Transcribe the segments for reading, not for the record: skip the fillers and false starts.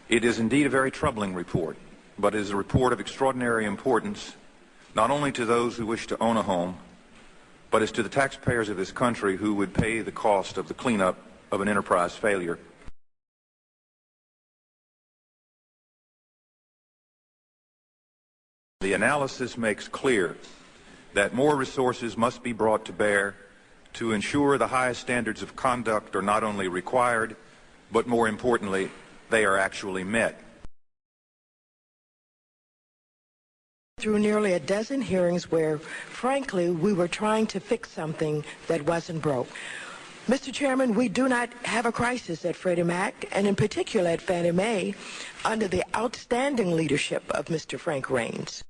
It is indeed a very troubling report, but it is a report of extraordinary importance, not only to those who wish to own a home, but as to the taxpayers of this country who would pay the cost of the cleanup of an enterprise failure. The analysis makes clear that more resources must be brought to bear to ensure the highest standards of conduct are not only required, but more importantly, they are actually met. Through nearly a dozen hearings where, frankly, we were trying to fix something that wasn't broke. Mr. Chairman, we do not have a crisis at Freddie Mac, and in particular at Fannie Mae, under the outstanding leadership of Mr. Frank Raines.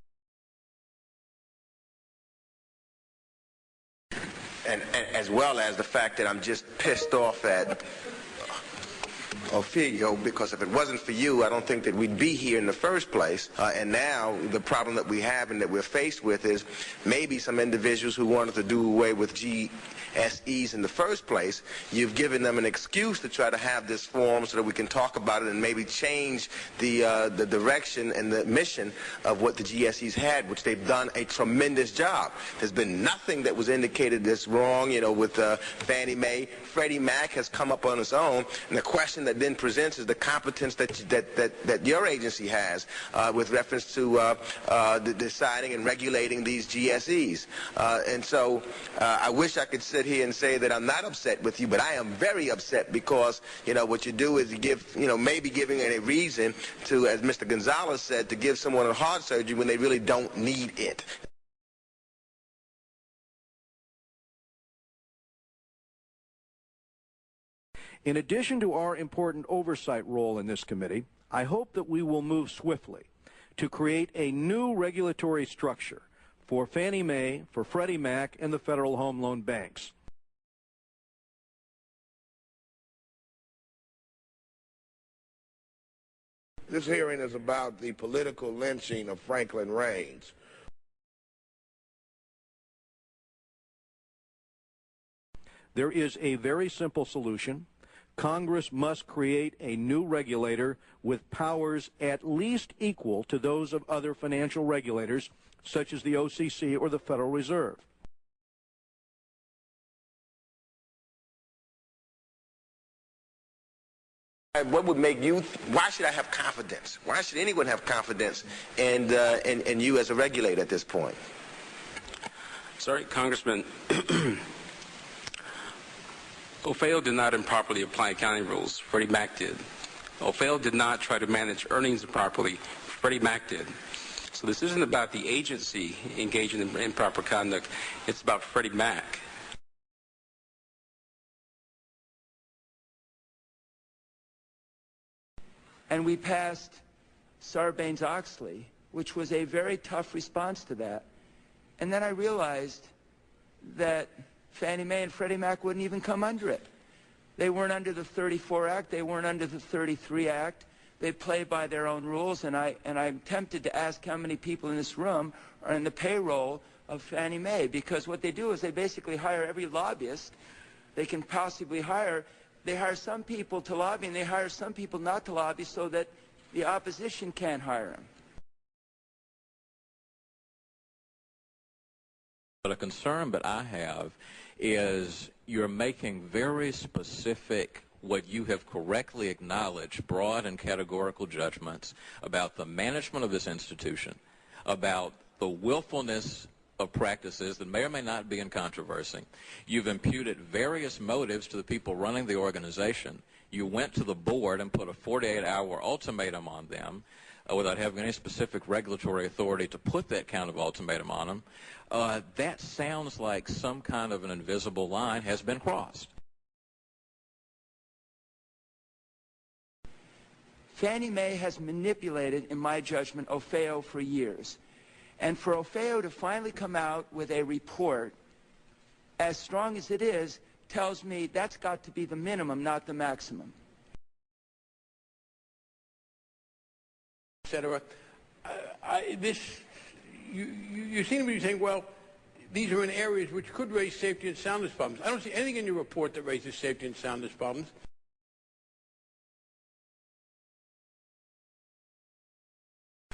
And as well as the fact that I'm just pissed off at Ophelia, because if it wasn't for you, I don't think that we'd be here in the first place. And now the problem that we have and that we're faced with is maybe some individuals who wanted to do away with GSEs in the first place, you've given them an excuse to try to have this forum so that we can talk about it and maybe change the direction and the mission of what the GSEs had, which they've done a tremendous job. There's been nothing that was indicated that's wrong, you know, with Fannie Mae. Freddie Mac has come up on its own, and the question that then presents is the competence that your agency has with reference to deciding and regulating these GSEs. And so I wish I could sit here and say that I'm not upset with you, but I am very upset because, you know, what you do is you give, you know, maybe giving a reason to, as Mr. Gonzalez said, to give someone a heart surgery when they really don't need it. In addition to our important oversight role in this committee, I hope that we will move swiftly to create a new regulatory structure for Fannie Mae, for Freddie Mac, and the Federal Home Loan Banks. This hearing is about the political lynching of Franklin Raines. There is a very simple solution. Congress must create a new regulator with powers at least equal to those of other financial regulators, such as the OCC or the Federal Reserve. What would make you, why should I have confidence? Why should anyone have confidence in you as a regulator at this point? Sorry, Congressman. OFAO did not improperly apply accounting rules. Freddie Mac did. OFAO did not try to manage earnings improperly. Freddie Mac did. So this isn't about the agency engaging in improper conduct. It's about Freddie Mac. And we passed Sarbanes-Oxley, which was a very tough response to that. And then I realized that Fannie Mae and Freddie Mac wouldn't even come under it. They weren't under the 34 Act. They weren't under the 33 Act. They play by their own rules, and I'm tempted to ask how many people in this room are in the payroll of Fannie Mae, because what they do is they basically hire every lobbyist they can possibly hire. They hire some people to lobby, and they hire some people not to lobby so that the opposition can't hire them. But a concern that I have is you're making very specific, what you have correctly acknowledged, broad and categorical judgments about the management of this institution, about the willfulness of practices that may or may not be in controversy. You've imputed various motives to the people running the organization. You went to the board and put a 48-hour ultimatum on them without having any specific regulatory authority to put that kind of ultimatum on them. That sounds like some kind of an invisible line has been crossed. Fannie Mae has manipulated, in my judgment, OFAO for years. And for OFAO to finally come out with a report as strong as it is tells me that's got to be the minimum, not the maximum. Etc. You seem to be saying, well, these are in areas which could raise safety and soundness problems. I don't see anything in your report that raises safety and soundness problems.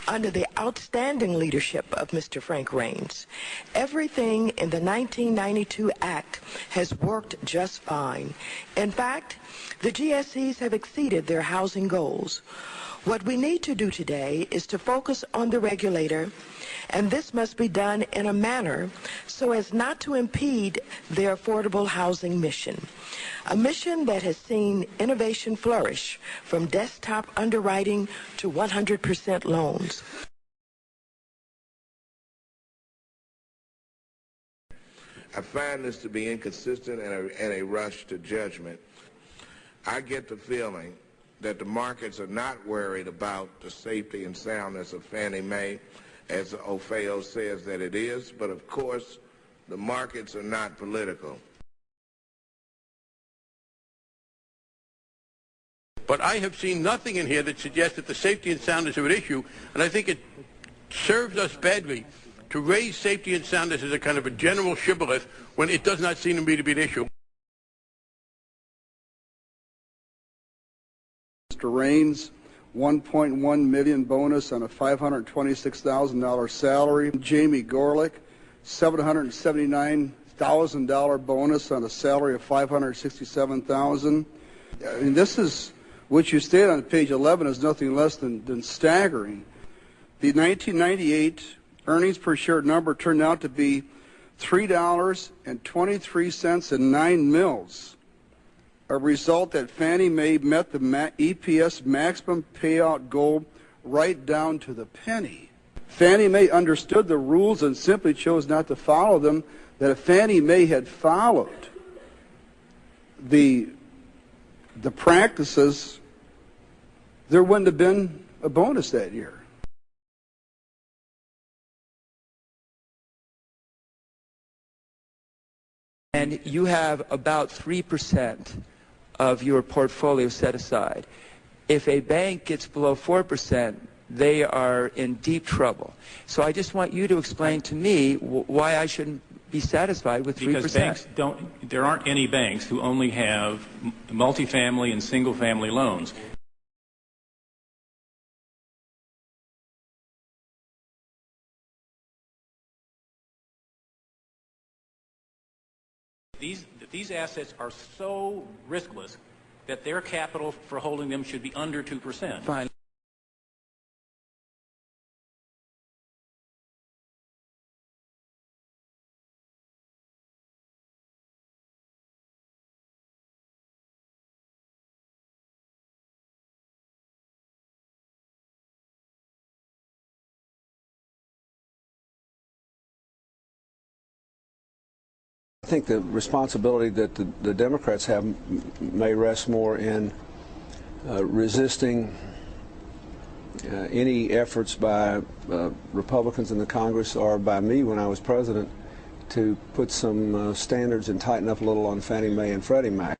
under the outstanding leadership of Mr. Frank Raines. Everything in the 1992 Act has worked just fine. In fact, the GSEs have exceeded their housing goals. What we need to do today is to focus on the regulator, and this must be done in a manner so as not to impede their affordable housing mission, a mission that has seen innovation flourish from desktop underwriting to 100% loans. I find this to be inconsistent and a rush to judgment. I get the feeling that the markets are not worried about the safety and soundness of Fannie Mae, as Ofeo says that it is, but of course the markets are not political. But I have seen nothing in here that suggests that the safety and soundness are at issue, and I think it serves us badly to raise safety and soundness as a kind of a general shibboleth when it does not seem to me to be an issue. Mr. Raines, $1.1 million bonus on a $526,000 salary. Jamie Gorelick, $779,000 bonus on a salary of $567,000. And this is what you stated on page 11 is nothing less than staggering. The 1998 earnings per share number turned out to be $3.23 and 9 mils. A result that Fannie Mae met the EPS maximum payout goal right down to the penny. Fannie Mae understood the rules and simply chose not to follow them. That if Fannie Mae had followed the practices, there wouldn't have been a bonus that year. And you have about 3% of your portfolio set aside. If a bank gets below 4%, they are in deep trouble. So I just want you to explain to me why I shouldn't be satisfied with 3%. Because banks there aren't any banks who only have multifamily and single-family loans. These assets are so riskless that their capital for holding them should be under 2%. Fine. I think the responsibility that the Democrats have may rest more in resisting any efforts by Republicans in the Congress or by me when I was president to put some standards and tighten up a little on Fannie Mae and Freddie Mac.